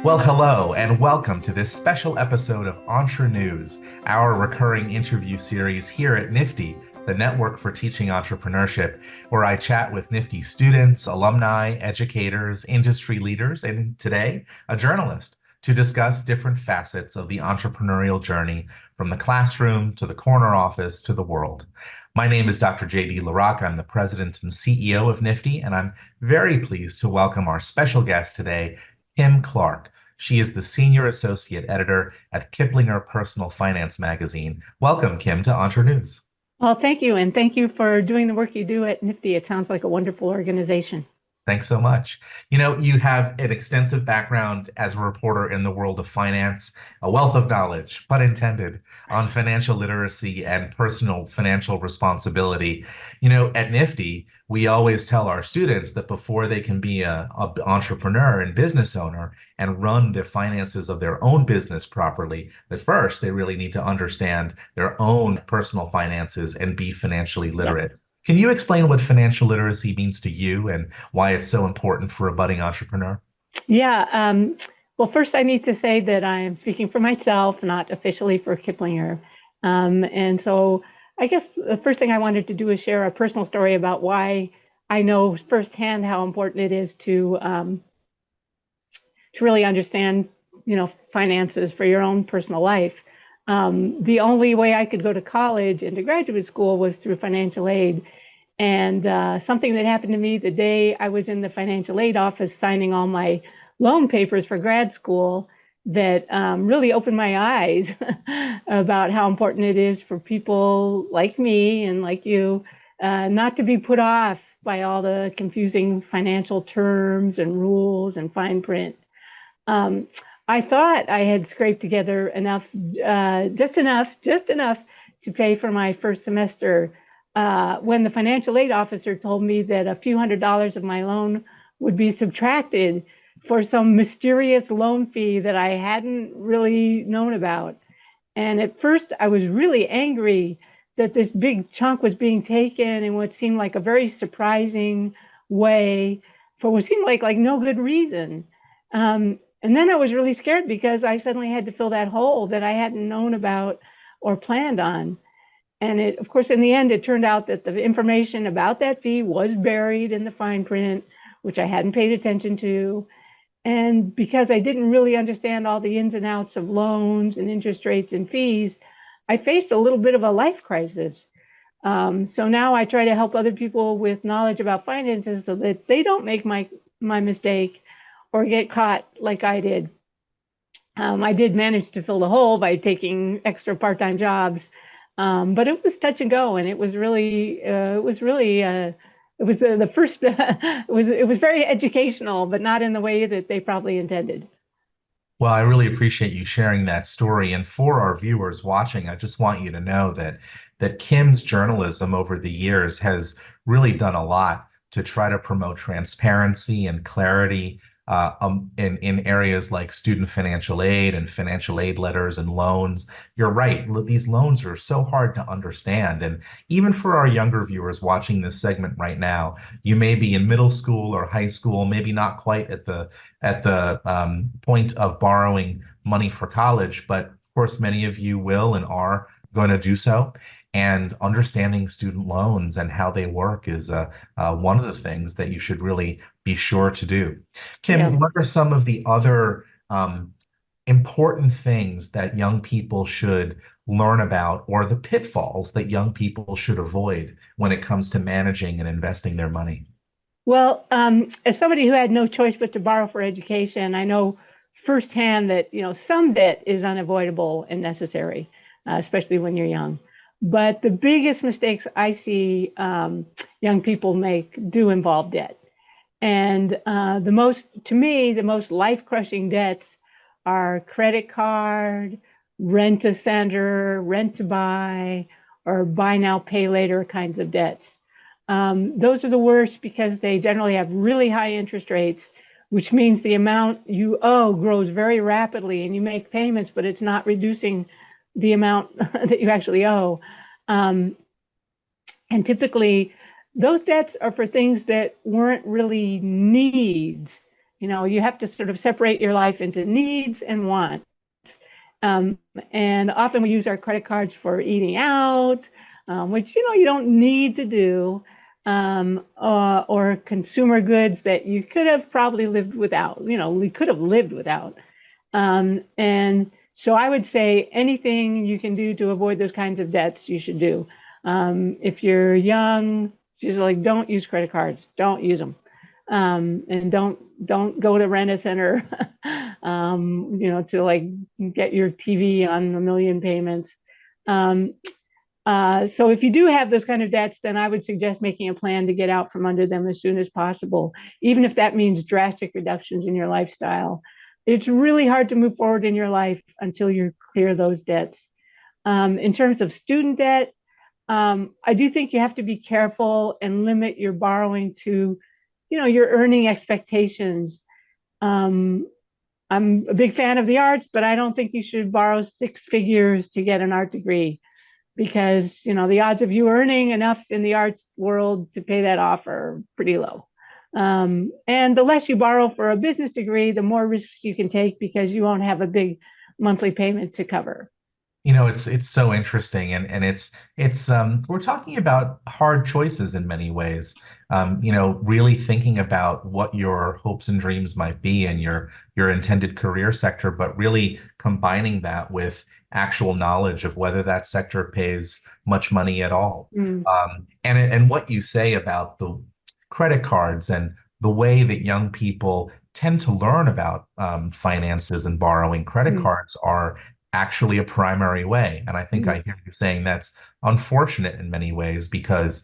Well, hello, and welcome to this special episode of Entre News, our recurring interview series here at Nifty, the network for teaching entrepreneurship, where I chat with Nifty students, alumni, educators, industry leaders, and today, a journalist to discuss different facets of the entrepreneurial journey from the classroom to the corner office to the world. My name is Dr. JD LaRock. I'm the president and CEO of Nifty, and I'm very pleased to welcome our special guest today, Kim Clark. She is the Senior Associate Editor at Kiplinger Personal Finance Magazine. Welcome, Kim, to Entre News. Well, thank you. And thank you for doing the work you do at Nifty. It sounds like a wonderful organization. Thanks so much. You have an extensive background as a reporter in the world of finance, a wealth of knowledge, pun intended, on financial literacy and personal financial responsibility. At Nifty, we always tell our students that before they can be a entrepreneur and business owner and run the finances of their own business properly, that first they really need to understand their own personal finances and be financially literate. Yep. Can you explain what financial literacy means to you and why it's so important for a budding entrepreneur? Yeah. Well, first, I need to say that I am speaking for myself, not officially for Kiplinger. And so I guess the first thing I wanted to do is share a personal story about why I know firsthand how important it is to really understand, finances for your own personal life. The only way I could go to college and to graduate school was through financial aid. And something that happened to me the day I was in the financial aid office signing all my loan papers for grad school that really opened my eyes about how important it is for people like me and like you not to be put off by all the confusing financial terms and rules and fine print. I thought I had scraped together enough, just enough to pay for my first semester when the financial aid officer told me that a few $100s of my loan would be subtracted for some mysterious loan fee that I hadn't really known about. And at first I was really angry that this big chunk was being taken in what seemed like a very surprising way for what seemed like no good reason. And then I was really scared because I suddenly had to fill that hole that I hadn't known about or planned on. And of course, in the end, it turned out that the information about that fee was buried in the fine print, which I hadn't paid attention to. And because I didn't really understand all the ins and outs of loans and interest rates and fees, I faced a little bit of a life crisis. So now I try to help other people with knowledge about finances so that they don't make my mistake or get caught like I did. I did manage to fill the hole by taking extra part-time jobs, but it was touch and go, and it was the first. It was very educational, but not in the way that they probably intended. Well, I really appreciate you sharing that story. And for our viewers watching, I just want you to know that Kim's journalism over the years has really done a lot to try to promote transparency and clarity in areas like student financial aid and financial aid letters and loans. You're right. These loans are so hard to understand. And even for our younger viewers watching this segment right now, you may be in middle school or high school, maybe not quite at the point of borrowing money for college, but of course, many of you will and are going to do so. And understanding student loans and how they work is one of the things that you should really be sure to do. Kim, Yeah. what are some of the other important things that young people should learn about, or the pitfalls that young people should avoid when it comes to managing and investing their money? Well, as somebody who had no choice but to borrow for education, I know firsthand that some debt is unavoidable and necessary, especially when you're young. But the biggest mistakes I see young people make do involve debt. And to me, the most life-crushing debts are credit card, rent a center, rent to buy, or buy now, pay later kinds of debts. Those are the worst because they generally have really high interest rates, which means the amount you owe grows very rapidly and you make payments, but it's not reducing the amount that you actually owe. And typically, those debts are for things that weren't really needs. You have to sort of separate your life into needs and wants. Um, and often we use our credit cards for eating out, which you don't need to do, or consumer goods that you could have probably lived without. We could have lived without. And so I would say anything you can do to avoid those kinds of debts, you should do. If you're young, just like don't use credit cards, don't use them, and don't go to rent a center, to like get your TV on a million payments. Um, so if you do have those kind of debts, then I would suggest making a plan to get out from under them as soon as possible, even if that means drastic reductions in your lifestyle. It's really hard to move forward in your life until you clear those debts. In terms of student debt, I do think you have to be careful and limit your borrowing to, your earning expectations. Um, I'm a big fan of the arts, but I don't think you should borrow six figures to get an art degree because, the odds of you earning enough in the arts world to pay that off are pretty low. And the less you borrow for a business degree, the more risks you can take because you won't have a big monthly payment to cover. It's so interesting, and we're talking about hard choices in many ways. Really thinking about what your hopes and dreams might be and your intended career sector, but really combining that with actual knowledge of whether that sector pays much money at all. Mm, And what you say about the credit cards and the way that young people tend to learn about finances and borrowing, credit mm, cards are actually a primary way. And I think mm, I hear you saying that's unfortunate in many ways because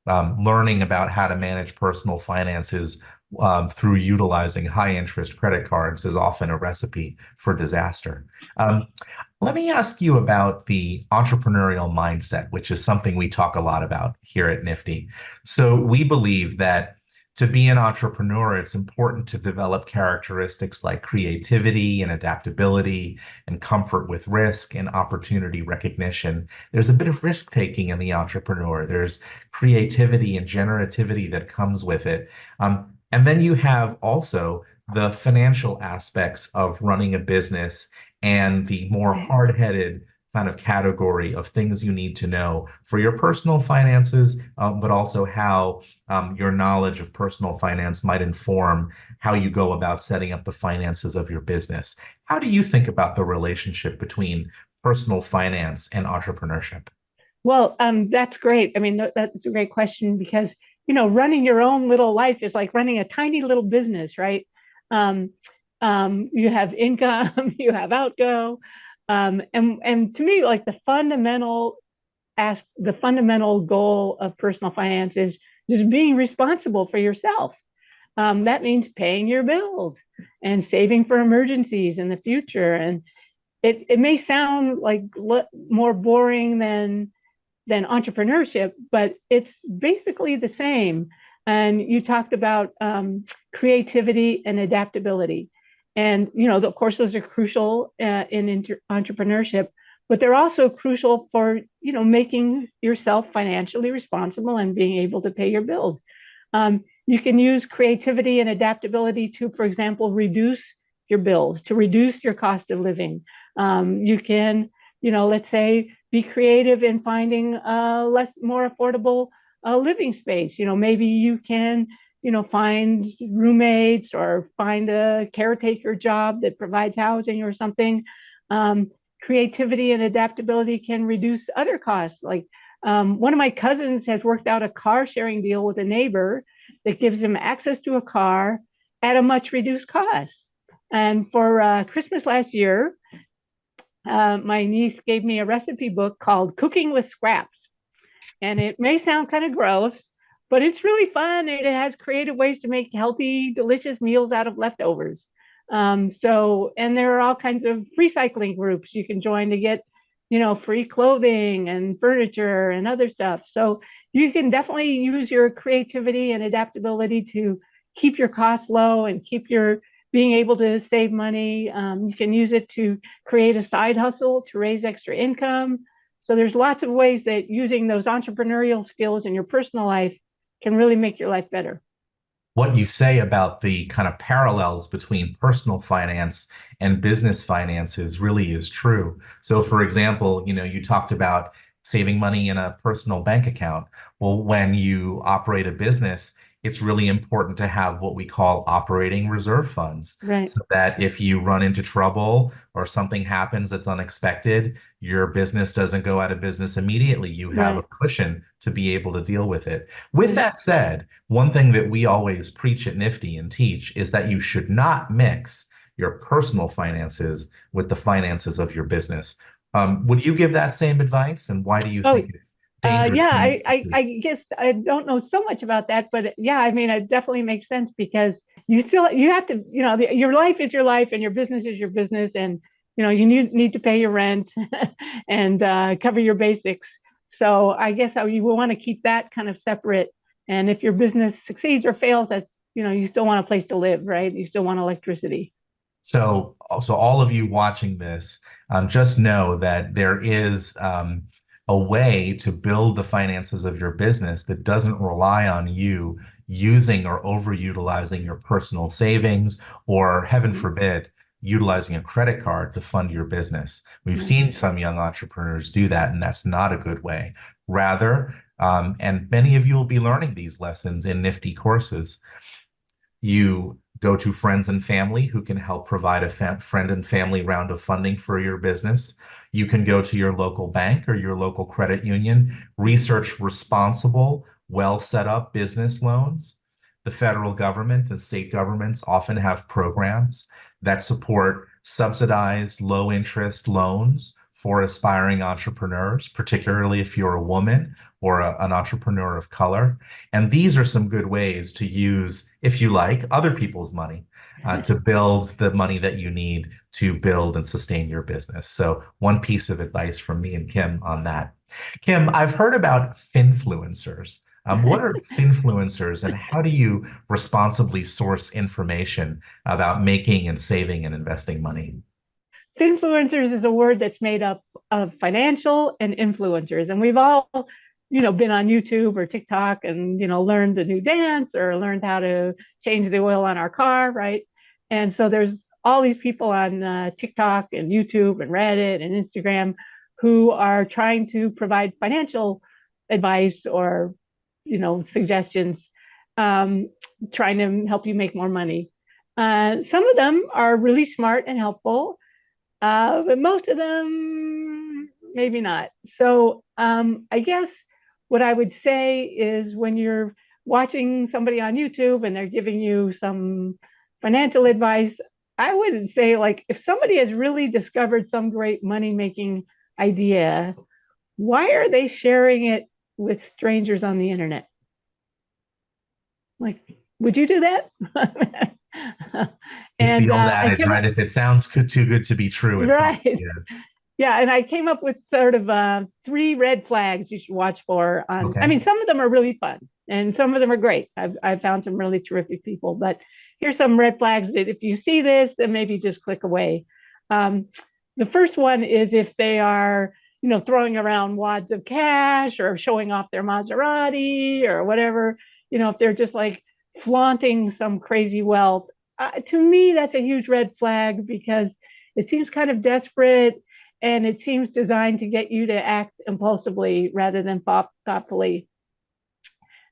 learning about how to manage personal finances through utilizing high interest credit cards is often a recipe for disaster. Um, Let me ask you about the entrepreneurial mindset, which is something we talk a lot about here at Nifty. So we believe that to be an entrepreneur, it's important to develop characteristics like creativity and adaptability and comfort with risk and opportunity recognition. There's a bit of risk taking in the entrepreneur. There's creativity and generativity that comes with it. And then you have also the financial aspects of running a business and the more mm, hard-headed kind of category of things you need to know for your personal finances, but also how your knowledge of personal finance might inform how you go about setting up the finances of your business. How do you think about the relationship between personal finance and entrepreneurship? Well, that's great. I mean, that's a great question because, running your own little life is like running a tiny little business, right? Um, you have income, you have outgo. And to me, like the fundamental goal of personal finance is just being responsible for yourself. That means paying your bills and saving for emergencies in the future. And it may sound like more boring than entrepreneurship, but it's basically the same. And you talked about creativity and adaptability. And, of course, those are crucial in entrepreneurship, but they're also crucial for, making yourself financially responsible and being able to pay your bills. You can use creativity and adaptability to, for example, reduce your bills, to reduce your cost of living. You can, let's say, be creative in finding more affordable living space. Maybe you can, find roommates or find a caretaker job that provides housing or something. Um, Creativity and adaptability can reduce other costs. Like one of my cousins has worked out a car sharing deal with a neighbor that gives him access to a car at a much reduced cost. And for Christmas last year, my niece gave me a recipe book called Cooking with Scraps. And it may sound kind of gross, but it's really fun. It has creative ways to make healthy, delicious meals out of leftovers. And there are all kinds of recycling groups you can join to get, free clothing and furniture and other stuff. So you can definitely use your creativity and adaptability to keep your costs low and keep your being able to save money. You can use it to create a side hustle to raise extra income. So there's lots of ways that using those entrepreneurial skills in your personal life can really make your life better. What you say about the kind of parallels between personal finance and business finances really is true. So, for example, you talked about saving money in a personal bank account. Well, when you operate a business, it's really important to have what we call operating reserve funds Right, so that if you run into trouble or something happens that's unexpected, your business doesn't go out of business immediately. You have a right, cushion to be able to deal with it. With right. that said, one thing that we always preach at Nifty and teach is that you should not mix your personal finances with the finances of your business. Would you give that same advice? And why do you Oh, think it's dangerous yeah, to mix the two? I guess I don't know so much about that, but yeah, I mean, it definitely makes sense because you have to, your life is your life and your business is your business, and you need to pay your rent and cover your basics. So I guess you will want to keep that kind of separate. And if your business succeeds or fails, that's you still want a place to live, right? You still want electricity. So all of you watching this, just know that there is a way to build the finances of your business that doesn't rely on you using or overutilizing your personal savings, or heaven Right, forbid, utilizing a credit card to fund your business. We've right, seen some young entrepreneurs do that, and that's not a good way. Rather, and many of you will be learning these lessons in Nifty courses. You go to friends and family who can help provide a friend and family round of funding for your business. You can go to your local bank or your local credit union, research responsible, well set up business loans. The federal government and state governments often have programs that support subsidized low interest loans for aspiring entrepreneurs, particularly if you're a woman or an entrepreneur of color. And these are some good ways to use, if you like, other people's money to build the money that you need to build and sustain your business. So, one piece of advice from me and Kim on that. Kim, I've heard about finfluencers. What are finfluencers and how do you responsibly source information about making and saving and investing money? Influencers is a word that's made up of financial and influencers. And we've all, been on YouTube or TikTok and, learned a new dance or learned how to change the oil on our car, right? And so there's all these people on TikTok and YouTube and Reddit and Instagram who are trying to provide financial advice or, suggestions, um, trying to help you make more money. Some of them are really smart and helpful, but most of them, maybe not. So I guess what I would say is when you're watching somebody on YouTube and they're giving you some financial advice, I would say, like, if somebody has really discovered some great money making idea, why are they sharing it with strangers on the internet? Like, would you do that? It's and the old I adage, came right? up, If it sounds too good to be true, it probably right. is. Yeah, and I came up with sort of three red flags you should watch for. I Okay. mean, some of them are really fun, and some of them are great. I've found some really terrific people, but here's some red flags that if you see this, then maybe just click away. Um, the first one is if they are, throwing around wads of cash or showing off their Maserati or whatever. If they're just like flaunting some crazy wealth. To me, that's a huge red flag because it seems kind of desperate and it seems designed to get you to act impulsively rather than thoughtfully.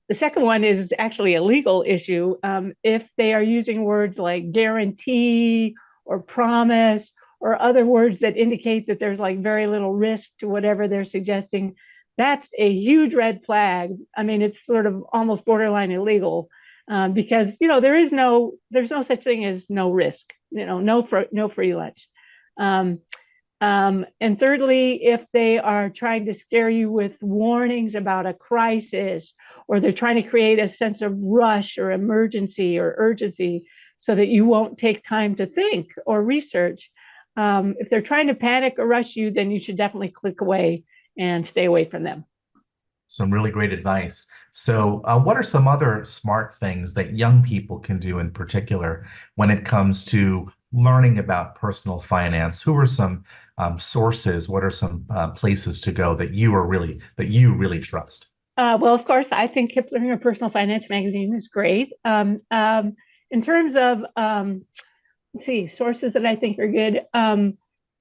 The second one is actually a legal issue. If they are using words like guarantee or promise or other words that indicate that there's like very little risk to whatever they're suggesting, that's a huge red flag. I mean, it's sort of almost borderline illegal because there's no such thing as no risk. No free lunch. Um, and thirdly, if they are trying to scare you with warnings about a crisis, or they're trying to create a sense of rush or emergency or urgency so that you won't take time to think or research, if they're trying to panic or rush you, then you should definitely click away and stay away from them. Some really great advice. So, what are some other smart things that young people can do in particular when it comes to learning about personal finance? Who are some sources? What are some places to go that you really trust? Well, of course, I think Kiplinger Personal Finance Magazine is great. In terms of, let's see, sources that I think are good.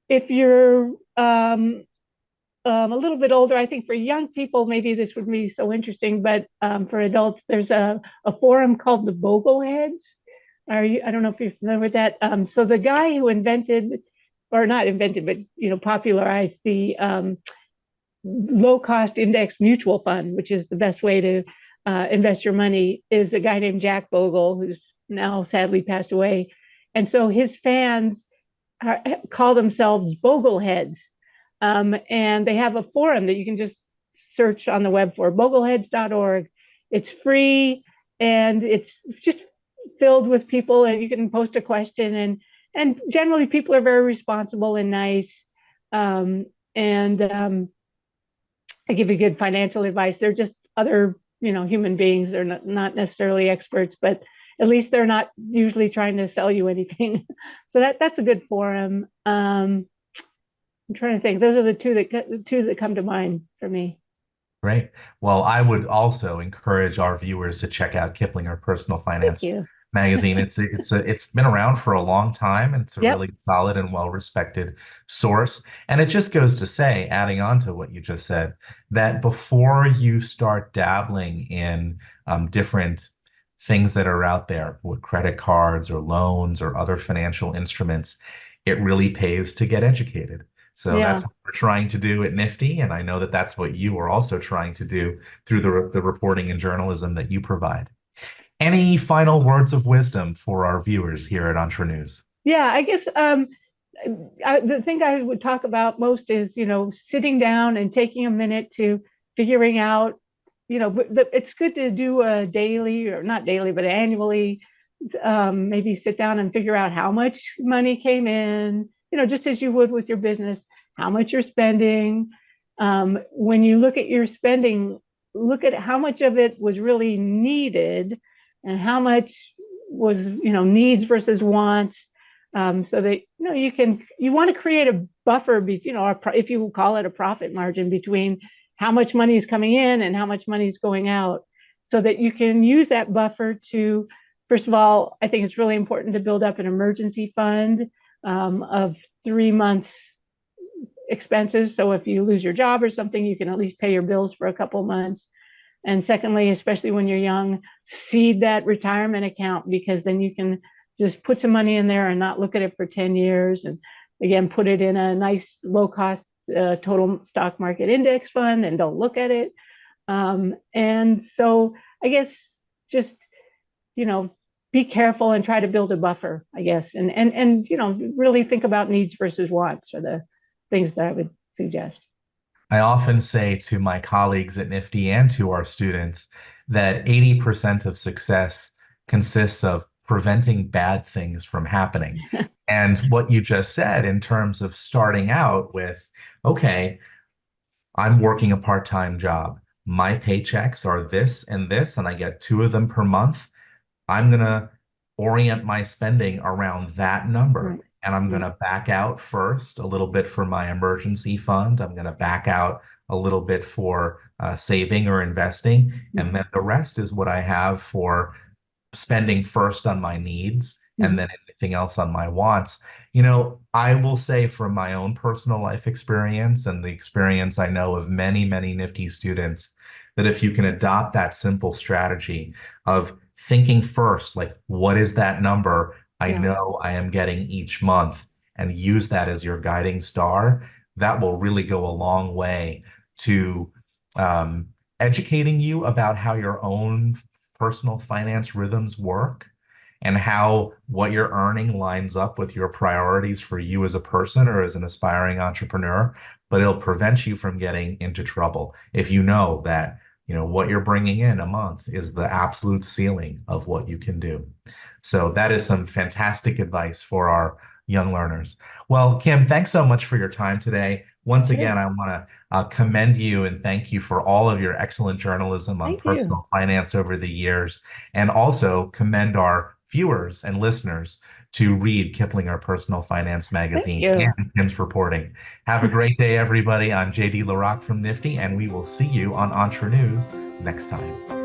If you're a little bit older, I think for young people, maybe this would be so interesting, but for adults, there's a forum called the Bogleheads. I don't know if you're familiar with that. So the guy who invented, or not invented, but popularized the low cost index mutual fund, which is the best way to invest your money, is a guy named Jack Bogle, who's now sadly passed away. And so his fans call themselves Bogleheads. And they have a forum that you can just search on the web for, bogleheads.org. It's free and it's just filled with people, and you can post a question, and generally people are very responsible and nice. And I give you good financial advice. They're just other, human beings. They're not necessarily experts, but at least they're not usually trying to sell you anything. So that's a good forum. I'm trying to think. Those are the two that come to mind for me. Great. Well, I would also encourage our viewers to check out Kiplinger Personal Thank Finance you. Magazine. It's been around for a long time, and it's a Yep. really solid and well-respected source. And it just goes to say, adding on to what you just said, that before you start dabbling in different things that are out there with credit cards or loans or other financial instruments, it really pays to get educated. So that's Yeah. what we're trying to do at Nifty, and I know that that's what you are also trying to do through the reporting and journalism that you provide. Any final words of wisdom for our viewers here at Entre News? Yeah. I guess the thing I would talk about most is, sitting down and taking a minute to figuring out, it's good to do a daily, or not daily, but annually, maybe sit down and figure out how much money came in, just as you would with your business, how much you're spending. When you look at your spending, look at how much of it was really needed and how much was, needs versus wants. So that you want to create a buffer, if you call it a profit margin, between how much money is coming in and how much money is going out, so that you can use that buffer to, first of all, I think it's really important to build up an emergency fund of 3 months expenses. So if you lose your job or something, you can at least pay your bills for a couple months. And secondly, especially when you're young, seed that retirement account, because then you can just put some money in there and not look at it for 10 years. And again, put it in a nice low cost total stock market index fund and don't look at it. And so I guess just, you know, be careful and try to build a buffer, I guess. And really think about needs versus wants are the things that I would suggest. I often say to my colleagues at Nifty and to our students that 80% of success consists of preventing bad things from happening. And what you just said in terms of starting out with, okay, I'm working a part-time job. My paychecks are this and this, and I get two of them per month. I'm going to orient my spending around that number. Right. And I'm going Right. to back out first a little bit for my emergency fund. I'm going to back out a little bit for saving or investing. And then the rest is what I have for spending first on my needs and Mhm. then anything else on my wants. I will say from my own personal life experience and the experience I know of many, many Nifty students, that if you can adopt that simple strategy of thinking first, like, what is that number I Yeah. know I am getting each month, and use that as your guiding star, that will really go a long way to um, educating you about how your own personal finance rhythms work and how what you're earning lines up with your priorities for you as a person or as an aspiring entrepreneur. But it'll prevent you from getting into trouble if you know that what you're bringing in a month is the absolute ceiling of what you can do. So that is some fantastic advice for our young learners. Well, Kim, thanks so much for your time today. Once Sure. again, I want to commend you and thank you for all of your excellent journalism on Thank you. personal finance over the years, and also commend our viewers and listeners to read Kiplinger Personal Finance Thank Magazine you. and Kim's reporting. Have a great day, everybody. I'm JD LaRock from Nifty, and we will see you on Entre News next time.